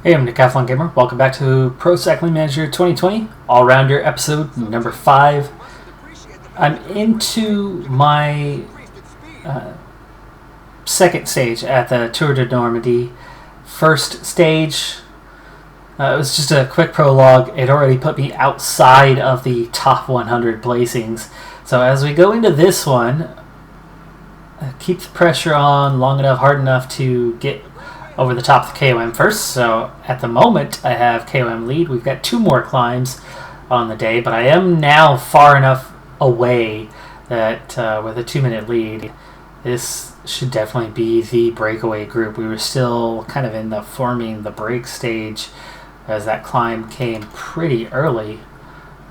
Hey, I'm Decathlon Gamer. Welcome back to Pro Cycling Manager 2020 All-Rounder episode number 5. I'm into my second stage at the Tour de Normandy. First stage, it was just a quick prologue. It already put me outside of the top 100 placings. So as we go into this one, keep the pressure on long enough, hard enough to get over the top of the KOM first. So at the moment I have KOM lead. We've got 2 more climbs on the day, but I am now far enough away that with a 2-minute lead, this should definitely be the breakaway group. We were still kind of in the forming the break stage as that climb came pretty early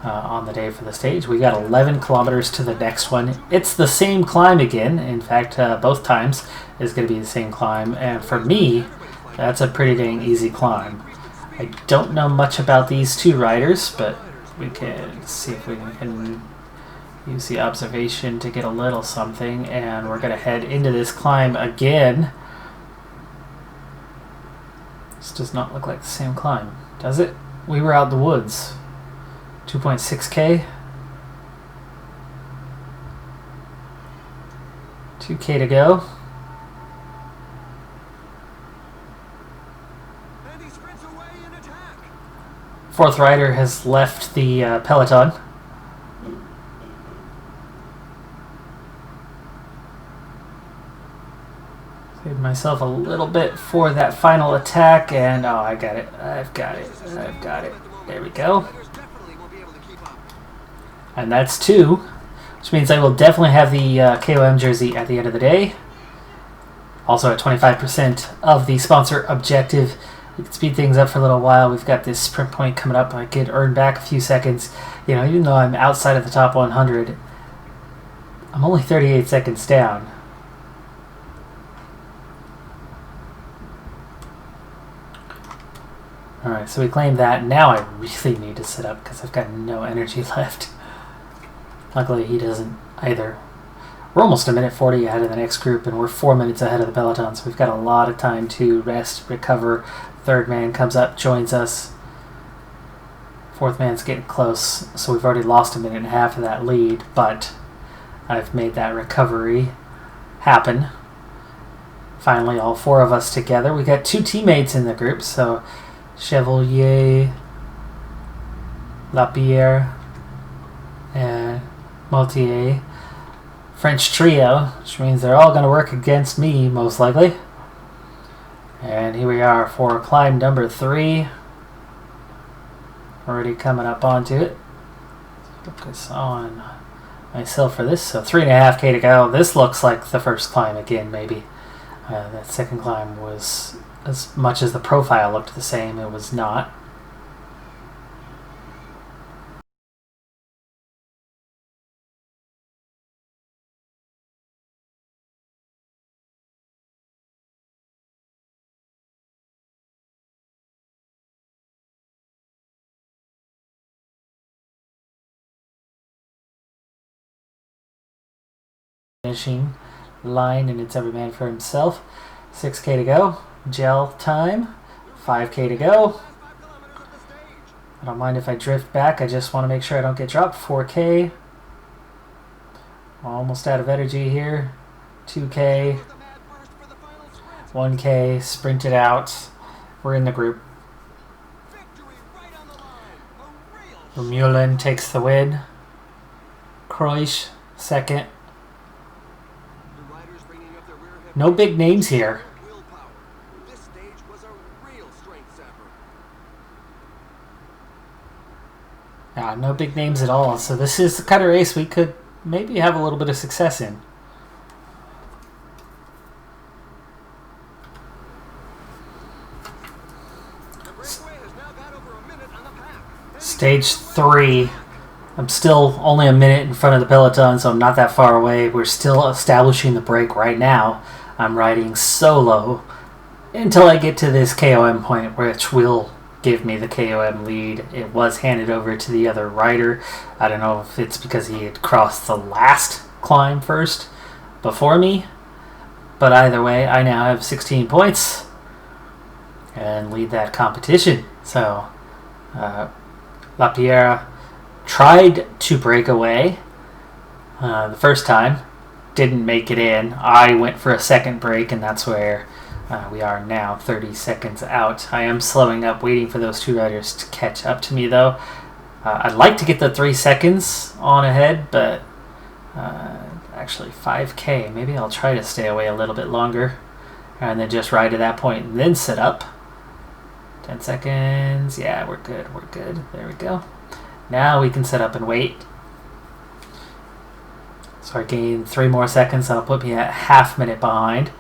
on the day for the stage. We got 11 kilometers to the next one. It's the same climb again. In fact, both times is going to be the same climb, and for me, that's a pretty dang easy climb. I don't know much about these 2 riders, but we can see if we can use the observation to get a little something, and we're going to head into this climb again. This does not look like the same climb, does it? We were out in the woods. 2.6k, 2k to go. Fourth rider has left the peloton. Saved myself a little bit for that final attack, and oh, I got it. I've got it. There we go. And that's 2, which means I will definitely have the KOM jersey at the end of the day. Also at 25% of the sponsor objective. We can speed things up for a little while. We've got this sprint point coming up. I could earn back a few seconds. You know, even though I'm outside of the top 100, I'm only 38 seconds down. Alright, so we claim that. Now I really need to sit up because I've got no energy left. Luckily, he doesn't either. We're almost a minute 40 ahead of the next group, and we're 4 minutes ahead of the peloton, so we've got a lot of time to rest, recover. Third man comes up, joins us. Fourth man's getting close, so we've already lost a minute and a half of that lead, but I've made that recovery happen. Finally, all 4 of us together. We got 2 teammates in the group, so Chevalier, Lapierre, and Motier. French trio, which means they're all going to work against me, most likely. And here we are for climb number 3. Already coming up onto it. Focus on myself for this. So 3.5k to go. This looks like the first climb again, maybe. That second climb was, as much as the profile looked the same, it was not. Finishing line, and it's every man for himself. 6k to go. Gel time. 5k to go. I don't mind if I drift back. I just want to make sure I don't get dropped. 4k. Almost out of energy here. 2k. 1k. Sprint it out. We're in the group. Vermeulen takes the win. Kreusch second. No big names here. Yeah, no big names at all. So this is the kind of race we could maybe have a little bit of success in. Stage 3. I'm still only a minute in front of the peloton, so I'm not that far away. We're still establishing the break right now. I'm riding solo until I get to this KOM point, which will give me the KOM lead. It was handed over to the other rider. I don't know if it's because he had crossed the last climb first before me, but either way, I now have 16 points. and lead that competition. So Lapierre tried to break away the first time, didn't make it in. I went for a second break, and that's where we are now, 30 seconds out. I am slowing up, waiting for those two riders to catch up to me, though. I'd like to get the 3 seconds on ahead, but actually 5K. Maybe I'll try to stay away a little bit longer and then just ride to that point and then sit up. 10 seconds. Yeah, we're good. We're good. There we go. Now we can sit up and wait. So I gained 3 more seconds. That'll put me at half minute behind.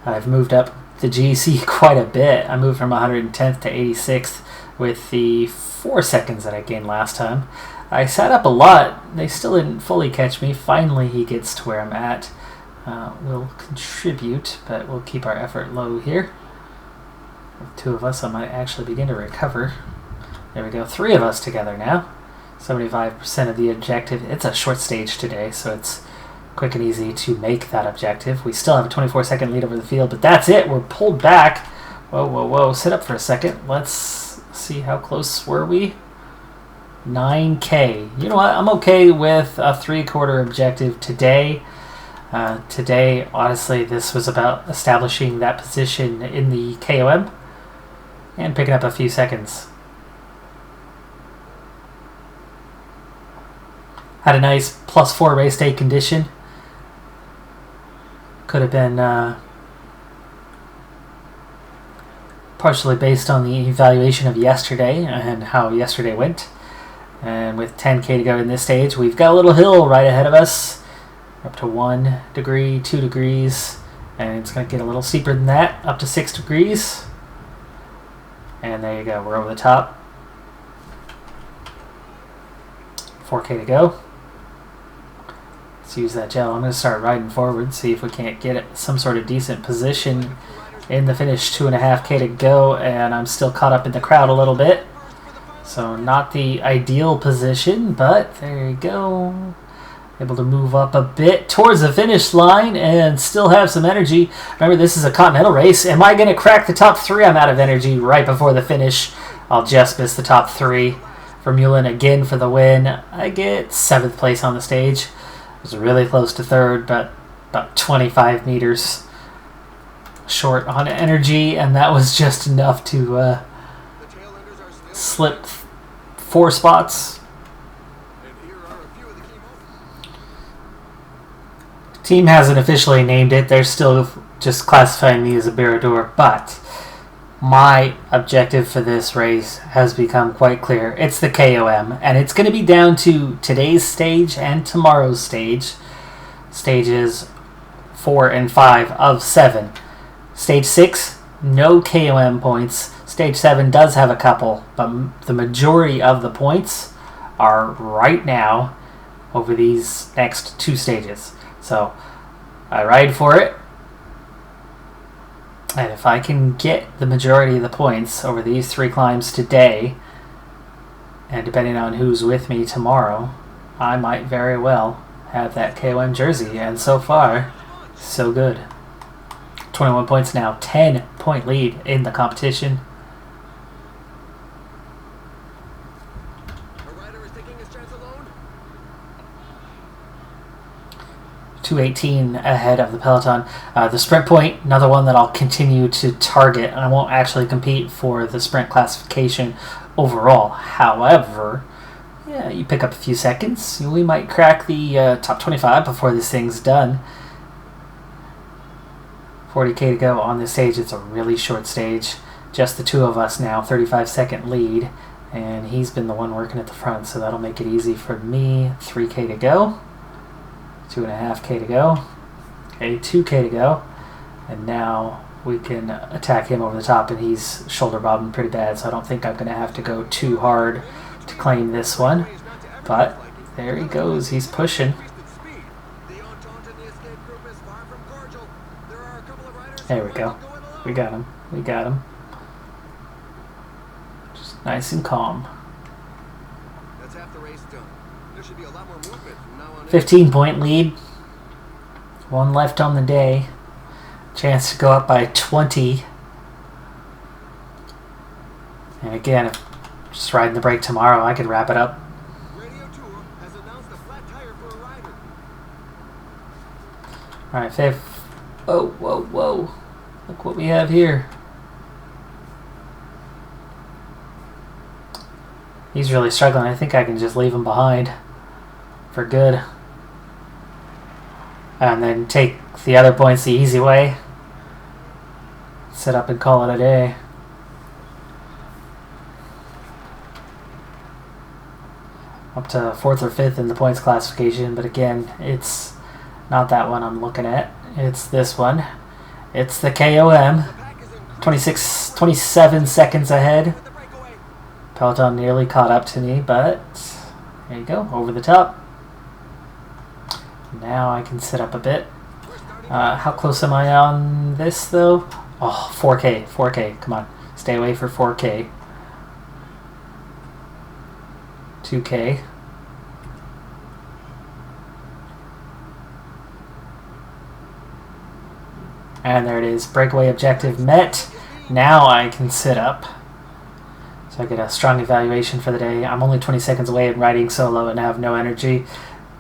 I've moved up the GC quite a bit. I moved from 110th to 86th with the 4 seconds that I gained last time. I sat up a lot. They still didn't fully catch me. Finally, he gets to where I'm at. We'll contribute, but we'll keep our effort low here. With 2 of us, I might actually begin to recover. There we go. 3 of us together now. 75% of the objective. It's a short stage today, so it's quick and easy to make that objective. We still have a 24-second lead over the field, but that's it. We're pulled back. Whoa, whoa, whoa. Sit up for a second. Let's see how close were we. 9K. You know what? I'm okay with a 3/4 objective today. Today, honestly, this was about establishing that position in the KOM and picking up a few seconds. Had a nice +4 race day condition. Could have been partially based on the evaluation of yesterday and how yesterday went. And with 10K to go in this stage, we've got a little hill right ahead of us. We're up to 1 degree, 2 degrees, and it's going to get a little steeper than that, up to 6 degrees. And there you go, we're over the top. 4K to go. Let's use that gel. I'm going to start riding forward, see if we can't get some sort of decent position in the finish. 2.5K to go, and I'm still caught up in the crowd a little bit. So not the ideal position, but there you go. Able to move up a bit towards the finish line and still have some energy. Remember, this is a continental race. Am I going to crack the top 3? I'm out of energy right before the finish. I'll just miss the top 3. Vermeulen again for the win. I get 7th place on the stage. I was really close to 3rd, but about 25 meters short on energy, and that was just enough to slip 4 spots. Team hasn't officially named it. They're still just classifying me as a Barrador, but my objective for this race has become quite clear. It's the KOM, and it's going to be down to today's stage and tomorrow's stage. Stages 4 and 5 of 7. Stage 6, no KOM points. Stage 7 does have a couple, but the majority of the points are right now over these next 2 stages. So I ride for it. And if I can get the majority of the points over these 3 climbs today, and depending on who's with me tomorrow, I might very well have that KOM jersey. And so far, so good. 21 points now, 10-point lead in the competition. 2:18 ahead of the peloton. The sprint point, another one that I'll continue to target. I won't actually compete for the sprint classification overall. However, yeah, you pick up a few seconds. We might crack the top 25 before this thing's done. 40K to go on this stage. It's a really short stage. Just the 2 of us now, 35-second lead. And he's been the one working at the front, so that'll make it easy for me. 3K to go. 2.5K to go. Okay, 2K to go. And now we can attack him over the top, and he's shoulder bobbing pretty bad, so I don't think I'm going to have to go too hard to claim this one. But there he goes. He's pushing. There we go. We got him. We got him. Just nice and calm. 15-point lead. 1 left on the day. Chance to go up by 20. And again, if just riding the brake tomorrow, I could wrap it up. Alright, Fav. Whoa, whoa, whoa. Look what we have here. He's really struggling. I think I can just leave him behind for good. And then take the other points the easy way. Sit up and call it a day. Up to 4th or 5th in the points classification, but again, it's not that one I'm looking at. It's this one. It's the KOM. 27 seconds ahead. Peloton nearly caught up to me, but there you go, over the top. Now I can sit up a bit. How close am I on this, though? Oh, 4K, 4K, come on. Stay away for 4K. 2K. And there it is, breakaway objective met. Now I can sit up. So I get a strong evaluation for the day. I'm only 20 seconds away in riding solo and have no energy.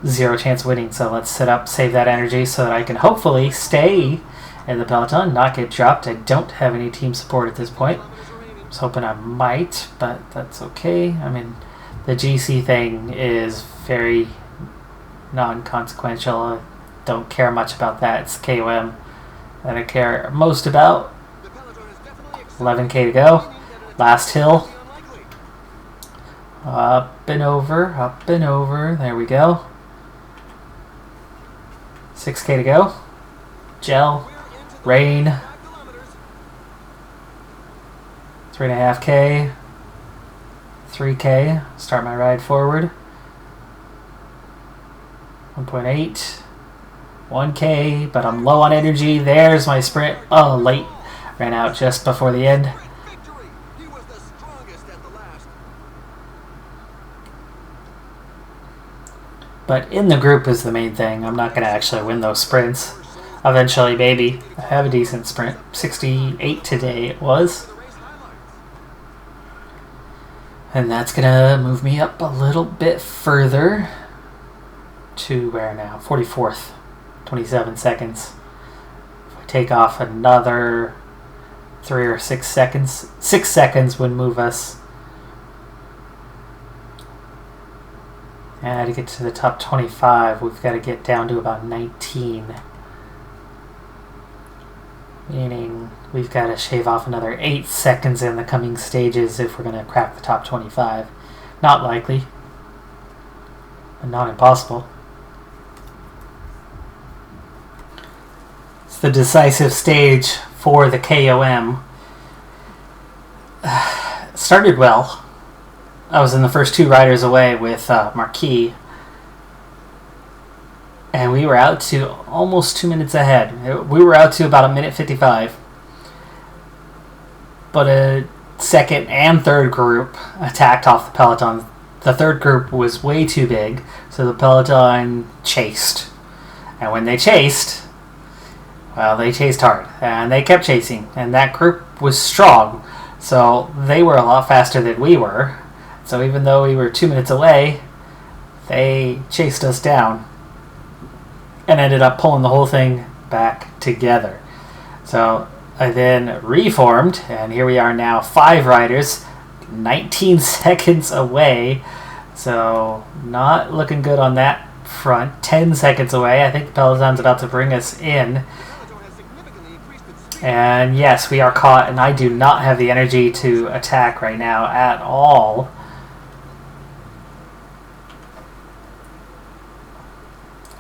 0 chance winning, so let's sit up, save that energy so that I can hopefully stay in the peloton, not get dropped. I don't have any team support at this point. I was hoping I might, but that's okay. I mean, the GC thing is very non-consequential. I don't care much about that. It's KOM that I care most about. 11K to go. Last hill. Up and over, up and over. There we go. 6K to go. Gel. Rain. 3.5K. 3K. Start my ride forward. 1.8. 1K, but I'm low on energy. There's my sprint. Oh, late. Ran out just before the end. But in the group is the main thing. I'm not going to actually win those sprints. Eventually, maybe. I have a decent sprint. 68 today it was. And that's going to move me up a little bit further. To where now? 44th. 27 seconds. If I take off another 3 or 6 seconds. 6 seconds would move us. And to get to the top 25, we've got to get down to about 19. Meaning we've got to shave off another 8 seconds in the coming stages if we're going to crack the top 25. Not likely, but not impossible. It's the decisive stage for the KOM. Started well. I was in the first 2 riders away with Marquis, and we were out to almost 2 minutes ahead. We were out to about 1:55, but a second and third group attacked off the peloton. The third group was way too big, so the peloton chased. And when they chased, well, they chased hard, and they kept chasing, and that group was strong, so they were a lot faster than we were. So even though we were 2 minutes away, they chased us down and ended up pulling the whole thing back together. So I then reformed, and here we are now, 5 riders, 19 seconds away. So not looking good on that front. 10 seconds away. I think the peloton's about to bring us in. And yes, we are caught, and I do not have the energy to attack right now at all.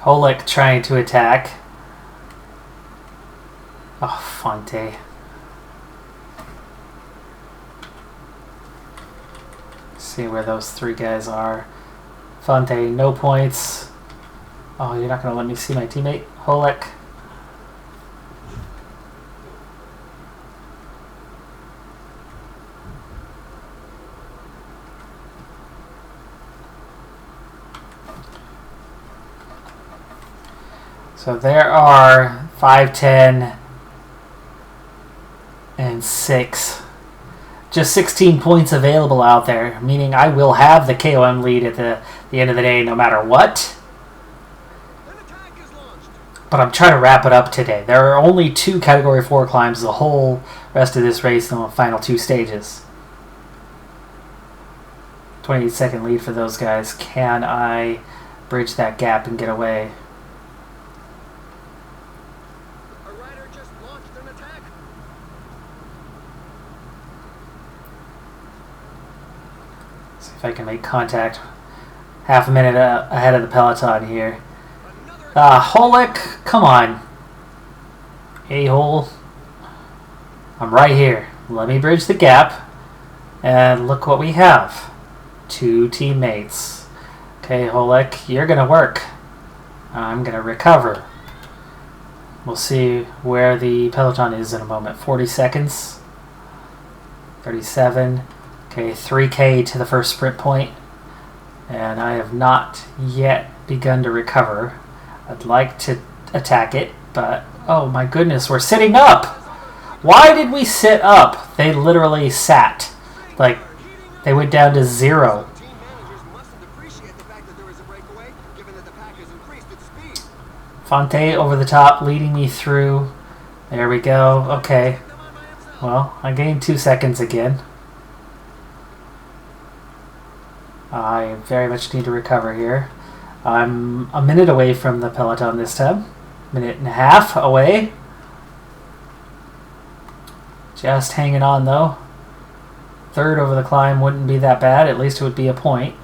Holek trying to attack. Oh, Fonte. See where those 3 guys are. Fonte, no points. Oh, you're not going to let me see my teammate? Holek. So there are 5, 10, and 6 just 16 points available out there, meaning I will have the KOM lead at the end of the day no matter what. But I'm trying to wrap it up today. There are only 2 Category 4 climbs the whole rest of this race in the final 2 stages. 28-second lead for those guys. Can I bridge that gap and get away? A rider just launched an attack. See if I can make contact. Half a minute ahead of the peloton here. Holick, come on. A-hole. I'm right here. Let me bridge the gap. And look what we have. 2 teammates. Okay, Holick, you're going to work. I'm going to recover. We'll see where the peloton is in a moment. 40 seconds. 37. Okay, 3K to the first sprint point. And I have not yet begun to recover. I'd like to attack it, but oh my goodness, we're sitting up! Why did we sit up? They literally sat. Like, they went down to 0. Team managers mustn't appreciate the fact that there is a breakaway, given that the pack has increased its speed. Fonte over the top, leading me through. There we go. Okay. Well, I gained 2 seconds again. I very much need to recover here. I'm a minute away from the peloton this time. Minute and a half away. Just hanging on though. 3rd over the climb wouldn't be that bad. At least it would be a point.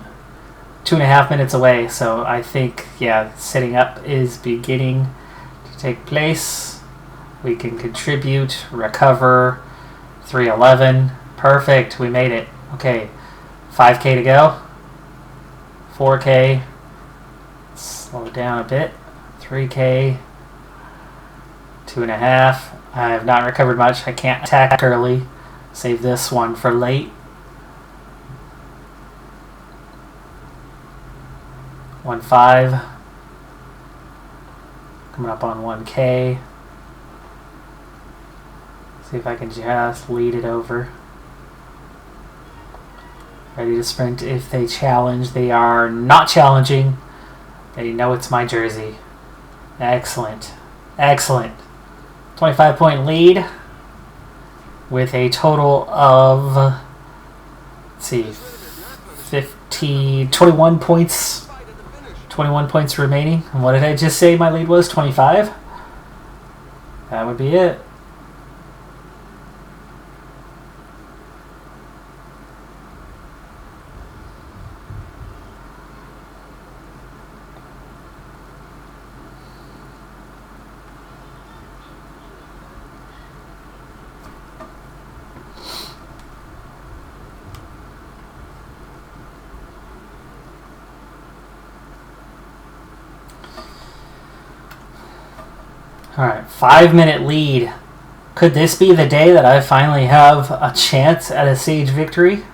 2.5 minutes away. So I think, yeah, sitting up is beginning to take place. We can contribute, recover. 3:11. Perfect. We made it. Okay. 5K to go. 4K. Slow it down a bit. 3K. 2.5. I have not recovered much. I can't attack early. Save this one for late. 1.5. Coming up on 1K. See if I can just lead it over. Ready to sprint if they challenge. They are not challenging. They know it's my jersey. Excellent. Excellent. 25-point lead with a total of, let's see, 21 points. 21 points remaining. And what did I just say my lead was? 25? That would be it. Alright, 5-minute lead. Could this be the day that I finally have a chance at a stage victory?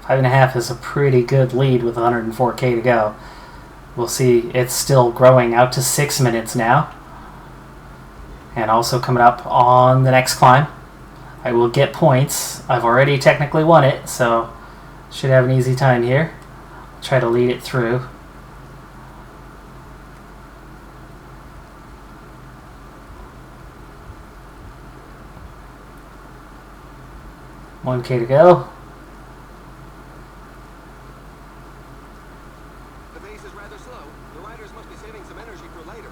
5.5 is a pretty good lead with 104K to go. We'll see. It's still growing out to 6 minutes now. And also coming up on the next climb. I will get points. I've already technically won it, so should have an easy time here. Try to lead it through. $1K to go. The pace is rather slow. The riders must be saving some energy for later.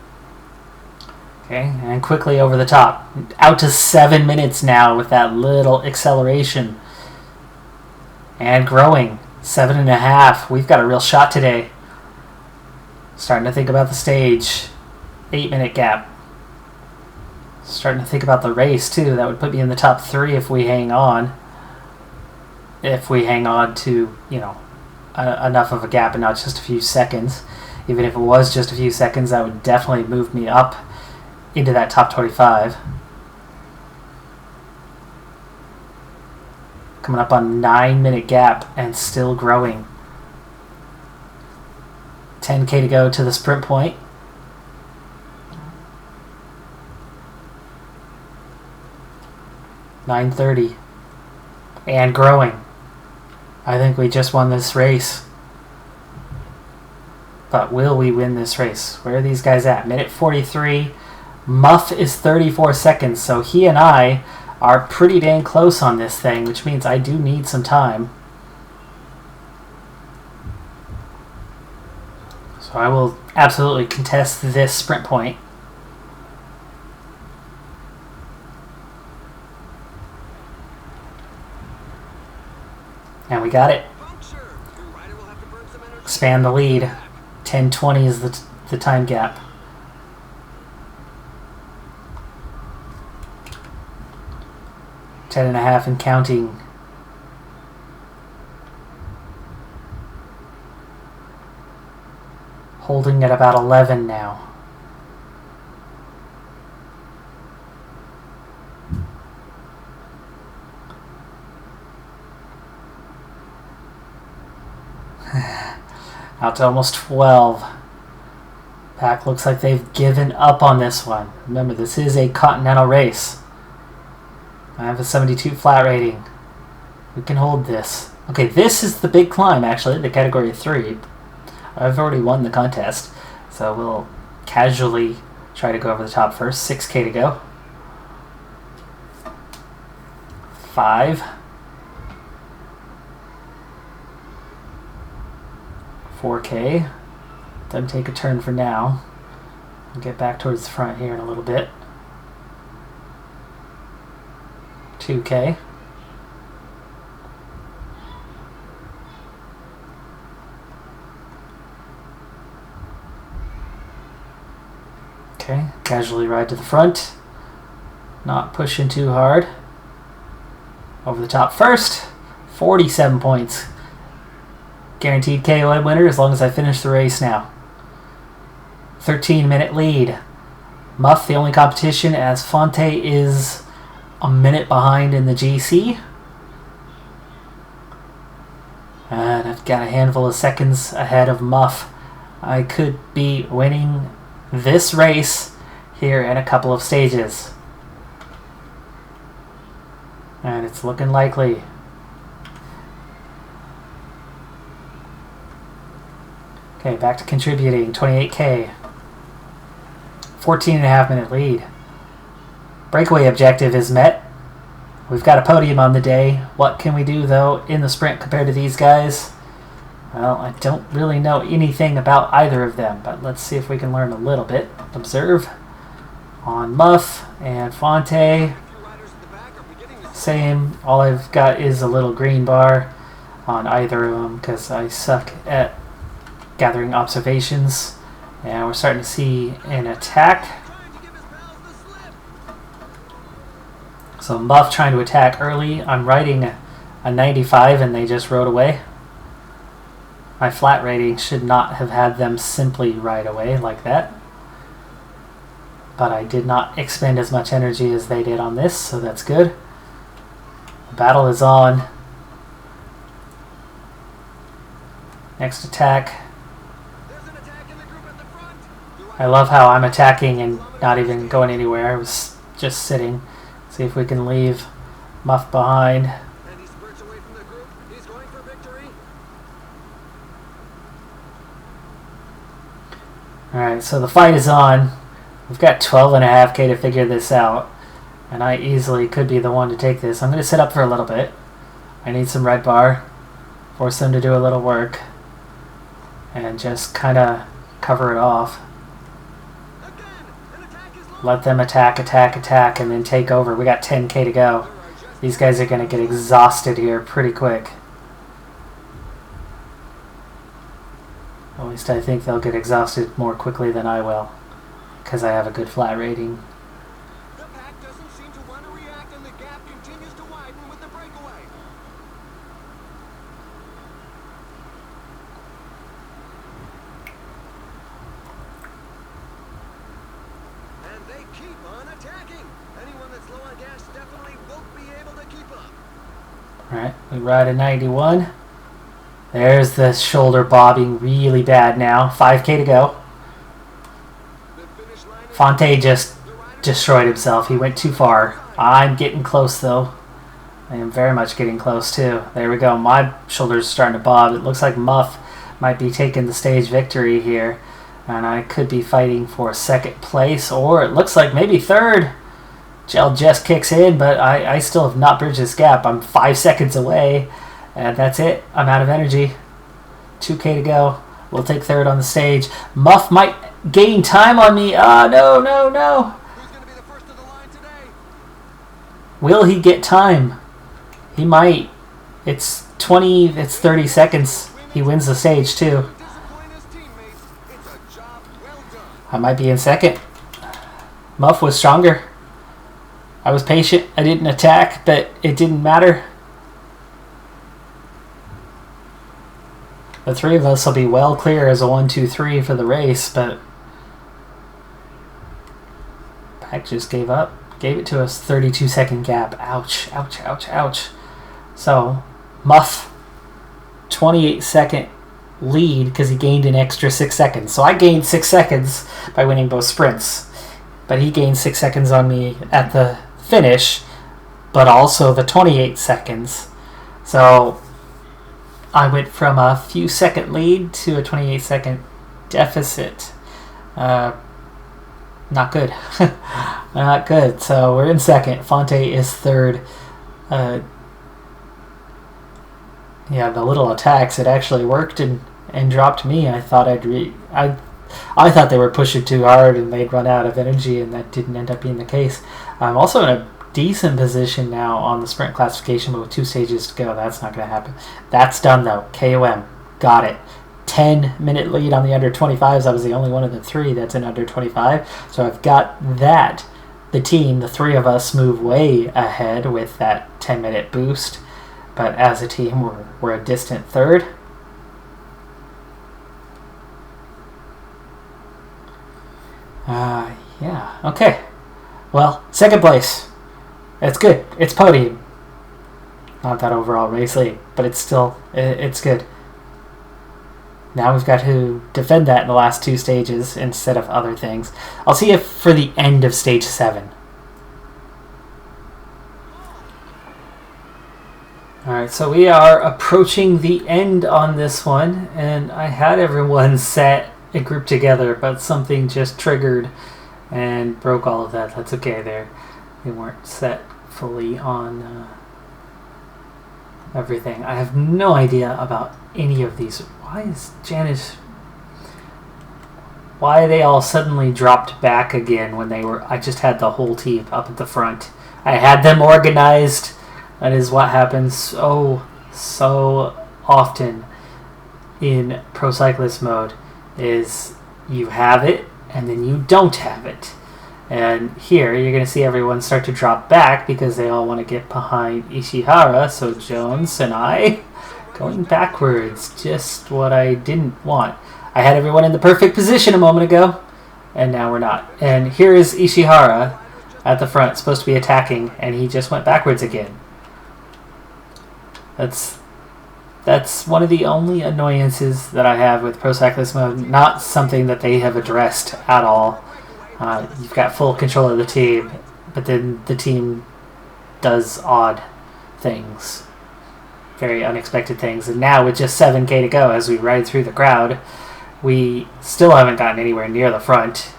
Okay, and quickly over the top. Out to 7 minutes now with that little acceleration. And growing. 7.5. We've got a real shot today. Starting to think about the stage. 8-minute gap. Starting to think about the race too. That would put me in the top 3 if we hang on. If we hang on to, you know, enough of a gap and not just a few seconds. Even if it was just a few seconds, that would definitely move me up into that top 25. Coming up on 9-minute gap and still growing. 10K to go to the sprint point. $9.30. and growing. I think we just won this race. But will we win this race? Where are these guys at? Minute 43. Muff is 34 seconds, so he and I are pretty dang close on this thing, which means I do need some time. So I will absolutely contest this sprint point. And we got it. Expand the lead. 10:20 is the time gap. Ten and a half and counting. Holding at about 11 now. Out to almost 12. Pack looks like they've given up on this one. Remember, this is a continental race. I have a 72 flat rating. We can hold this. Okay, this is the big climb, actually, the category 3. I've already won the contest, so we'll casually try to go over the top first. 6K to go. 5. 4K. Doesn't take a turn for now. We'll get back towards the front here in a little bit. 2K. Okay, casually ride to the front. Not pushing too hard. Over the top first. 47 points. Guaranteed KOM winner as long as I finish the race now. 13-minute lead. Muff the only competition as Fonte is a minute behind in the GC. And I've got a handful of seconds ahead of Muff. I could be winning this race here in a couple of stages. And it's looking likely. Okay, back to contributing. 28K. 14.5-minute lead. Breakaway objective is met. We've got a podium on the day. What can we do, though, in the sprint compared to these guys? Well, I don't really know anything about either of them, but let's see if we can learn a little bit. Observe on Muff and Fonte. Same. All I've got is a little green bar on either of them because I suck at gathering observations. And we're starting to see an attack. So Muff trying to attack early. I'm riding a 95 and they just rode away. My flat rating should not have had them simply ride away like that. But I did not expend as much energy as they did on this, so that's good. The battle is on. Next attack. I love how I'm attacking and not even going anywhere. I was just sitting. See if we can leave Muff behind. And he spurts away from the group. He's going for victory. Alright, so the fight is on. We've got 12.5K to figure this out. And I easily could be the one to take this. I'm going to sit up for a little bit. I need some red bar. Force them to do a little work. And just kind of cover it off. Let them attack, and then take over. We got 10K to go. These guys are going to get exhausted here pretty quick. At least I think they'll get exhausted more quickly than I will, because I have a good flat rating. The pack doesn't seem to want to react, and the gap continues to widen with the breakaway. And they keep on attacking. Anyone that's low on gas definitely won't be able to keep up. Alright, we ride a 91. There's the shoulder bobbing really bad now. 5K to go. Fonte just destroyed himself. He went too far. I'm getting close though. I am very much getting close too. There we go. My shoulders are starting to bob. It looks like Muff might be taking the stage victory here. And I could be fighting for second place, or it looks like maybe third. Gel just kicks in, but I still have not bridged this gap. I'm 5 seconds away, and that's it. I'm out of energy. 2K to go. We'll take third on the stage. Muff might gain time on me. Ah, no, no, no. Who's going to be the first of the line today? Will he get time? He might. It's 30 seconds. He wins the stage, too. Disappoint his teammates. It's a job well done. I might be in second. Muff was stronger. I was patient. I didn't attack, but it didn't matter. The three of us will be well clear as a 1, 2, 3 for the race, but Pack just gave up. Gave it to us. 32-second gap. Ouch, ouch, ouch, ouch. So, Muff, 28-second lead because he gained an extra 6 seconds. So I gained 6 seconds by winning both sprints, but he gained 6 seconds on me at the finish, but also the 28 seconds. So I went from a few second lead to a 28-second deficit. Not good. Not good. So we're in second. Fonte is third. Yeah, the little attacks, it actually worked and dropped me. I thought I thought they were pushing too hard and they'd run out of energy, and that didn't end up being the case. I'm also in a decent position now on the sprint classification, but with 2 stages to go, that's not going to happen. That's done though. KOM. Got it. 10-minute lead on the under 25s. I was the only one of the 3 that's in under 25. So I've got that. The team, the 3 of us, move way ahead with that 10-minute boost. But as a team, we're a distant third. Yeah, okay. Well, second place. It's good. It's podium. Not that overall race lead, but it's still, it's good. Now we've got to defend that in the last 2 stages instead of other things. I'll see you for the end of stage 7. Alright, so we are approaching the end on this one, and I had everyone set a group together, but something just triggered and broke all of that. That's okay there. They weren't set fully on everything. I have no idea about any of these. Why is Janice... Why they all suddenly dropped back again when they were... I just had the whole team up at the front. I had them organized. That is what happens so often in Pro Cyclist mode, is you have it and then you don't have it. And here you're going to see everyone start to drop back because they all want to get behind Ishihara. So Jones and I going backwards, just what I didn't want. I had everyone in the perfect position a moment ago, and now we're not. And here is Ishihara at the front, supposed to be attacking, and he just went backwards again. That's one of the only annoyances that I have with Pro Cyclist mode. Not something that they have addressed at all. You've got full control of the team, but then the team does odd things. Very unexpected things. And now with just 7K to go as we ride through the crowd, we still haven't gotten anywhere near the front.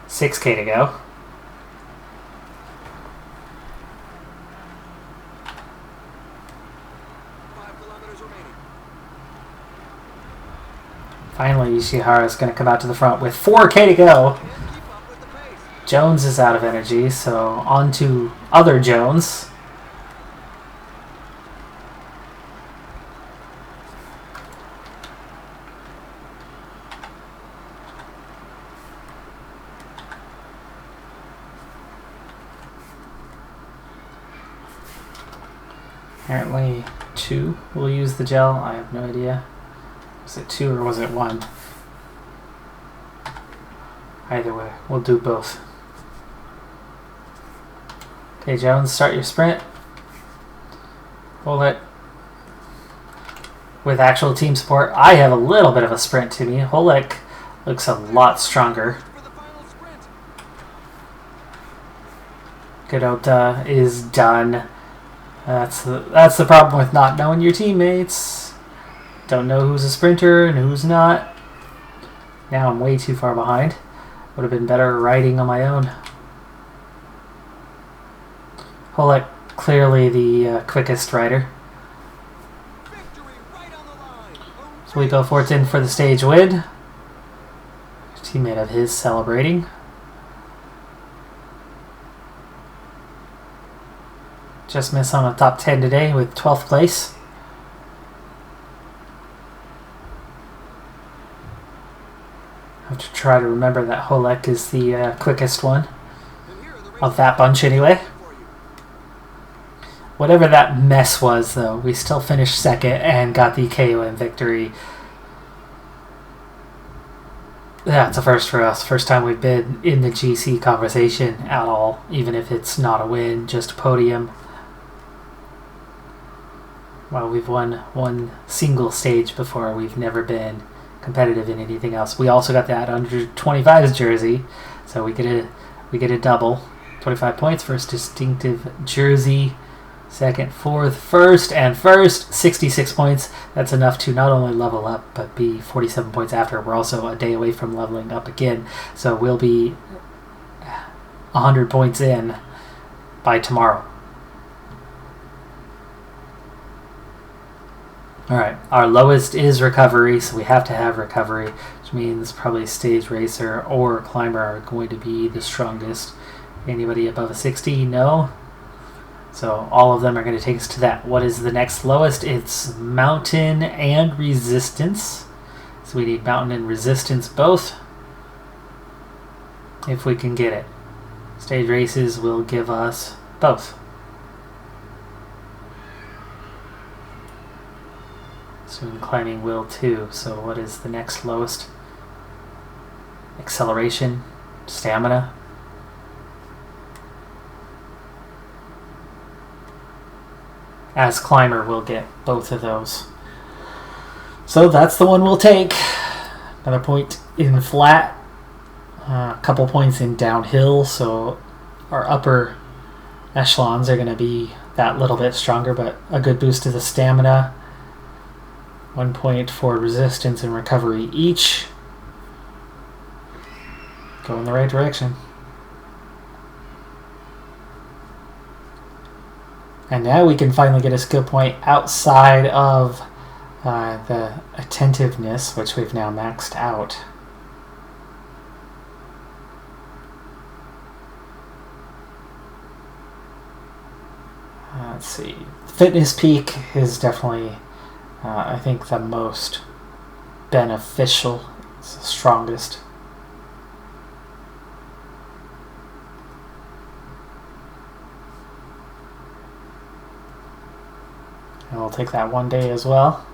6K to go. Finally, Ishihara is going to come out to the front with 4K to go. Jones is out of energy, so on to other Jones. Apparently 2 will use the gel. I have no idea. Was it 2 or was it 1? Either way, we'll do both. Okay, Jones, start your sprint. Hold it. With actual team support, I have a little bit of a sprint to me. Holek looks a lot stronger. Godota is done. That's the problem with not knowing your teammates. Don't know who's a sprinter and who's not. Now I'm way too far behind. Would have been better riding on my own. Holek clearly the quickest rider. So we go forth in for the stage win. A teammate of his celebrating. Just missed on the top 10 today with 12th place. I have to try to remember that Holek is the quickest one of that bunch anyway. Whatever that mess was, though, we still finished second and got the KOM victory. Yeah, it's a first for us. First time we've been in the GC conversation at all, even if it's not a win, just a podium. Well, we've won one single stage before. We've never been competitive in anything else. We also got that under 25's jersey, so we get a double. 25 points, first distinctive jersey. Second, fourth, first, 66 points. That's enough to not only level up, but be 47 points after. We're also a day away from leveling up again, so we'll be 100 points in by tomorrow. Alright, our lowest is recovery, so we have to have recovery, which means probably stage racer or climber are going to be the strongest. Anybody above a 60? No. So all of them are going to take us to that. What is the next lowest? It's mountain and resistance. So we need mountain and resistance both, if we can get it. Stage races will give us both. Soon climbing will too. So what is the next lowest? Acceleration, stamina. As climber, we'll get both of those. So that's the one we'll take. Another point in flat. A couple points in downhill. So our upper echelons are going to be that little bit stronger, but a good boost to the stamina. 1 point for resistance and recovery each. Go in the right direction. And now we can finally get a skill point outside of the attentiveness, which we've now maxed out. Let's see. Fitness peak is definitely, I think, the most beneficial. It's the strongest. And we'll take that one day as well.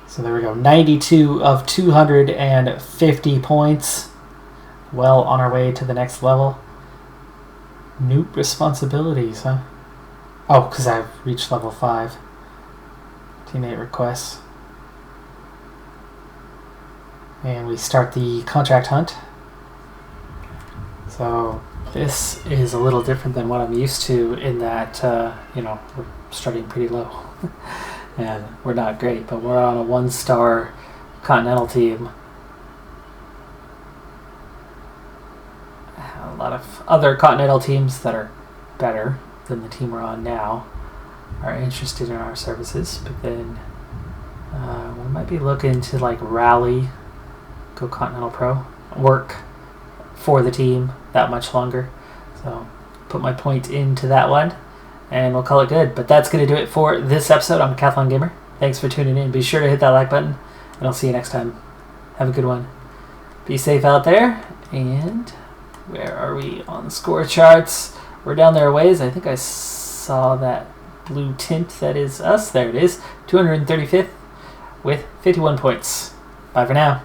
So there we go. 92 of 250 points. Well on our way to the next level. New responsibilities, huh? Oh, because I've reached level 5. Teammate requests. And we start the contract hunt. So this is a little different than what I'm used to in that, we're starting pretty low. And we're not great, but we're on a 1-star continental team. A lot of other continental teams that are better than the team we're on now are interested in our services, but then we might be looking to like rally, go Continental Pro, work for the team that much longer. So put my point into that one and we'll call it good. But that's going to do it for this episode. I'm Decathlon Gamer. Thanks for tuning in. Be sure to hit that like button and I'll see you next time. Have a good one. Be safe out there. And where are we on the score charts? We're down there a ways. I think I saw that blue tint. That is us. There it is. 235th with 51 points. Bye for now.